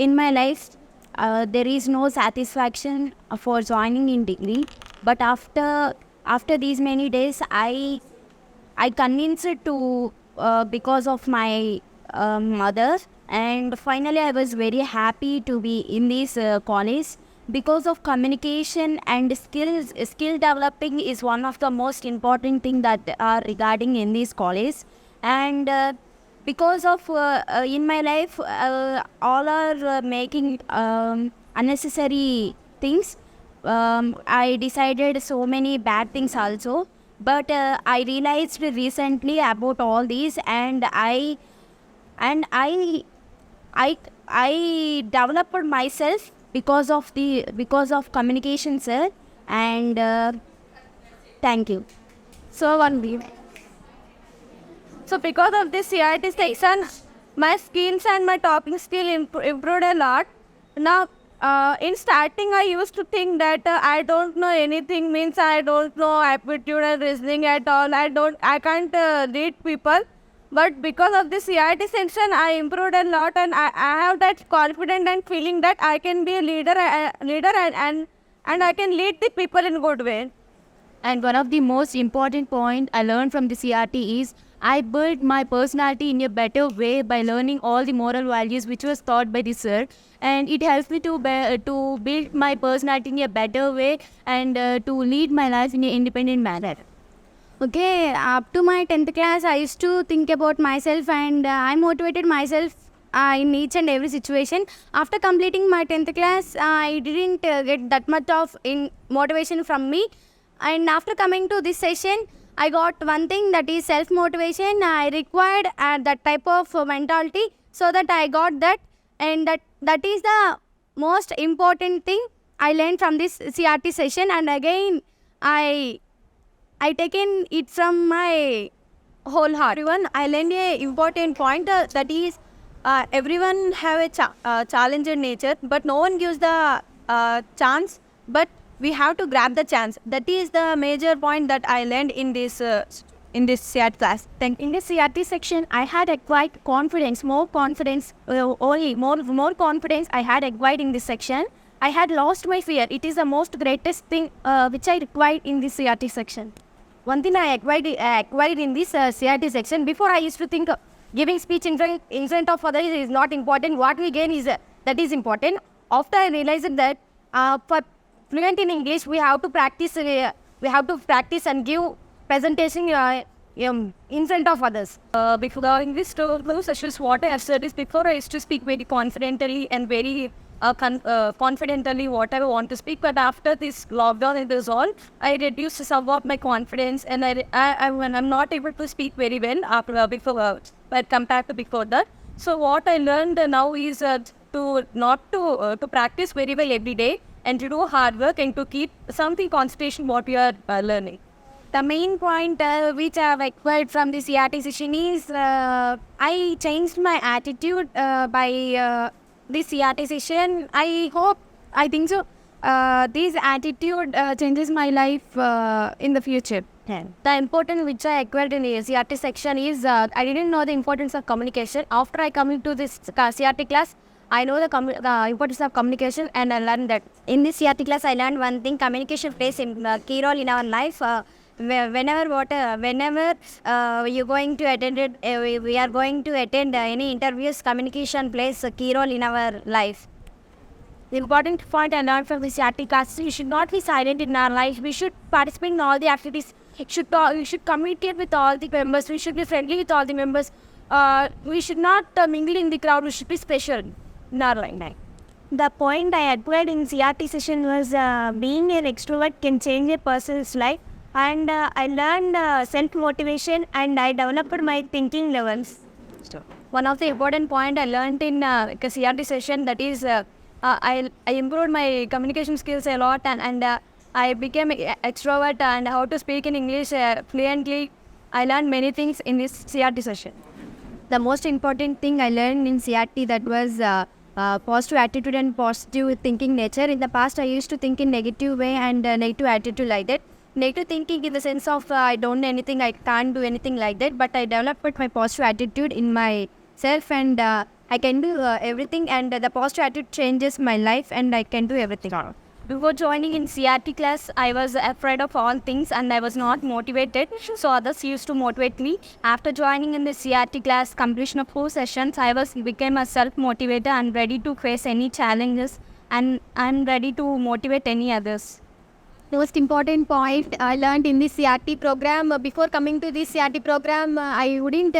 in my life, there is no satisfaction for joining in degree. But after these many days, I convinced to because of my mother, and finally I was very happy to be in this college because of communication and skills. Skill developing is one of the most important thing that are regarding in this college, and because of in my life all are making unnecessary things. I decided so many bad things also, but I realized recently about all these, and and I I developed myself because of communication, sir, and thank you. So only. So because of this CIT section, my skills and my talking skill improved a lot. Now, in starting, I used to think that I don't know anything, means I don't know aptitude and reasoning at all. I can't read people. But because of this CIT section, I improved a lot, and I have that confidence and feeling that I can be a leader, and I can lead the people in good way. And one of the most important point I learned from the CRT is I built my personality in a better way by learning all the moral values which was taught by the sir, and it helps me to build my personality in a better way and to lead my life in an independent manner. Okay, up to my 10th class, I used to think about myself, and I motivated myself in each and every situation. After completing my 10th class, I didn't get that much of motivation from me. And after coming to this session, I got one thing, that is self-motivation. I required that type of mentality, so that I got that, and that is the most important thing I learned from this CRT session. And again, I taken it from my whole heart. Everyone, I learned a important point, that is everyone have a challenger nature, but no one gives the chance, but we have to grab the chance. That is the major point that I learned in this CRT class. In the CRT section, I had acquired confidence, more confidence I had acquired in this section. I had lost my fear. It is the most greatest thing which I required in this CRT section. One thing I acquired in this CRT section, before I used to think giving speech in front of others is not important. What we gain is that is important. After I realized that for fluent in English, we have to practice. We have to practice and give presentation in front of others. Before English sessions, what I have said is, before I used to speak very confidently and very confidently whatever I want to speak, but after this lockdown is all, I reduced some of my confidence, and I'm not able to speak very well after before, but compared to before that. So what I learned now is to practice very well every day, and to do hard work, and to keep something concentration what we are learning. The main point which I have acquired from this CRT session is I changed my attitude by this CRT session. I think so. This attitude changes my life in the future. Yeah. The important which I acquired in the CRT section is I didn't know the importance of communication. After I come into this CRT class, I know the importance of communication, and I learned that. In this CRT class, I learned one thing: communication plays a key role in our life. Whenever you're going to attend it, we are going to attend any interviews, communication plays a key role in our life. The important point I learned from this CRT class: you should not be silent in our life. We should participate in all the activities. We should communicate with all the members. We should be friendly with all the members. We should not mingle in the crowd. We should be special in our life. The point I acquired in CRT session was being an extrovert can change a person's life, and I learned self-motivation, and I developed my thinking levels. One of the important point I learned in CRT session, that is I improved my communication skills a lot, and I became extrovert, and how to speak in English fluently. I learned many things in this CRT session. The most important thing I learned in CRT, that was positive attitude and positive thinking nature. In the past, I used to think in negative way and negative attitude like that. Negative thinking in the sense of I don't know anything, I can't do anything like that. But I developed my positive attitude in myself, and I can do everything, and the positive attitude changes my life, and I can do everything. Before joining in CRT class, I was afraid of all things and I was not motivated. So others used to motivate me. After joining in the CRT class, completion of 4 sessions, I became a self-motivator and ready to face any challenges, and I'm ready to motivate any others. Most important point I learned in this CRT program. Before coming to this CRT program, I wouldn't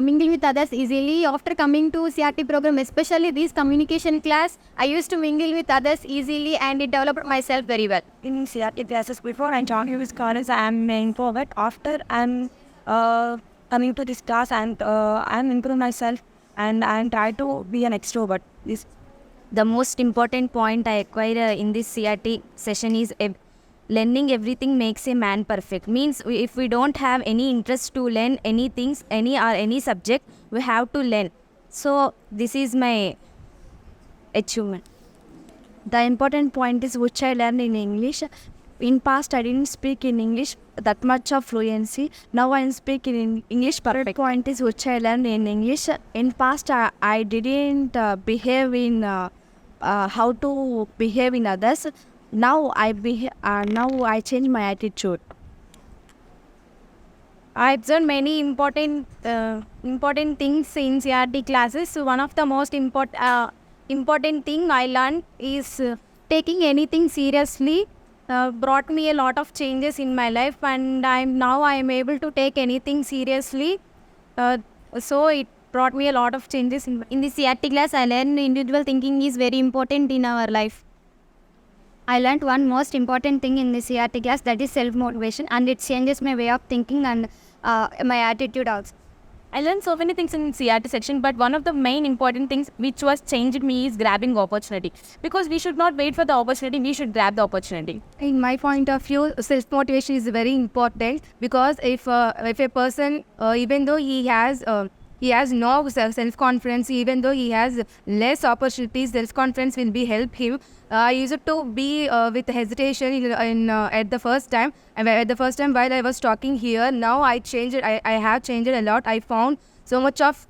mingle with others easily. After coming to CRT program, especially this communication class, I used to mingle with others easily, and it developed myself very well. In CRT classes, before I joined this college, I am an introvert. After I'm coming to this class, and I'm improving myself, and I'm trying to be an extrovert. The most important point I acquired in this CRT session is learning everything makes a man perfect. Means if we don't have any interest to learn anything, any subject, we have to learn. So this is my achievement. The important point is which I learned in English. In past, I didn't speak in English that much of fluency. Now I am speaking in English perfect. Point is which I learned in English. In past, I didn't behave in how to behave in others. Now I change my attitude. I observed many important things in CRT classes. So one of the most important thing I learned is taking anything seriously brought me a lot of changes in my life, and I am able to take anything seriously. So it brought me a lot of changes in the CRT class. I learned individual thinking is very important in our life. I learned one most important thing in the CRT class, that is self-motivation, and it changes my way of thinking and my attitude also. I learned so many things in CRT section, but one of the main important things which was changed me is grabbing opportunity. Because we should not wait for the opportunity, we should grab the opportunity. In my point of view, self-motivation is very important, because if a person, even though he has no self-confidence, even though he has less opportunities, self-confidence will be help him. I used to be with hesitation at the first time. And at the first time while I was talking here, now I changed it. I have changed it a lot. I found so much of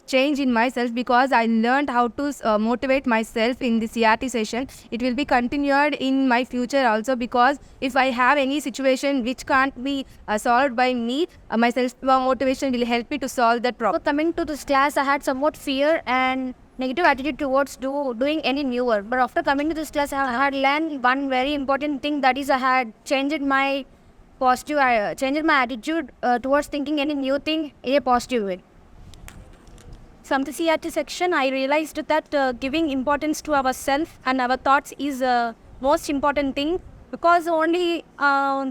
change in myself, because I learned how to motivate myself in the CRT session. It will be continued in my future also, because if I have any situation which can't be solved by me, my self-motivation will help me to solve that problem. So coming to this class, I had somewhat fear and negative attitude towards doing any new work. But after coming to this class, I had learned one very important thing, that is I had changed my attitude towards thinking any new thing in a positive way. From the CRT section, I realized that giving importance to ourselves and our thoughts is the most important thing, because only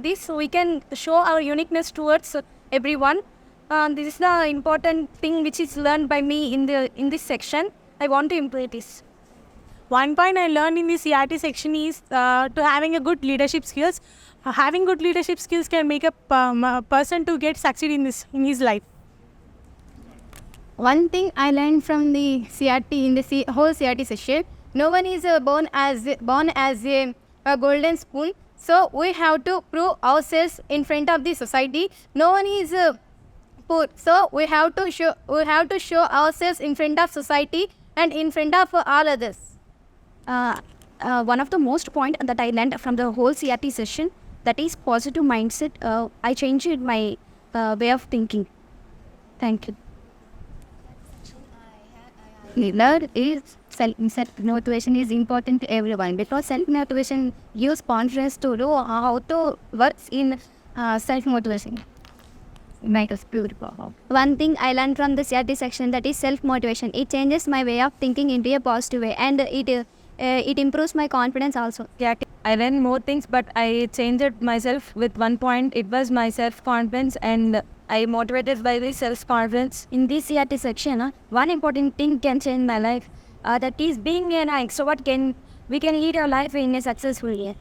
this we can show our uniqueness towards everyone. This is the important thing which is learned by me in this section. I want to improve this. One point I learned in the CRT section is to having a good leadership skills. Having good leadership skills can make a person to get succeed in his life. One thing I learned from the CRT in the whole CRT session: no one is born as a golden spoon. So we have to prove ourselves in front of the society. No one is poor. So we have to show ourselves in front of society and in front of all others. One of the most point that I learned from the whole CRT session, that is positive mindset. I changed my way of thinking. Thank you. Learn is self-motivation is important to everyone, because self-motivation gives confidence to know how to work in self-motivation. Make us beautiful. One thing I learned from the CRT section, that is self-motivation. It changes my way of thinking into a positive way, and it improves my confidence also. Yeah, I learned more things, but I changed myself with one point. It was my self-confidence, and I motivated by this self-confidence. In this CRT section, one important thing can change my life. That is being an extrovert. We can lead our life in a successful way.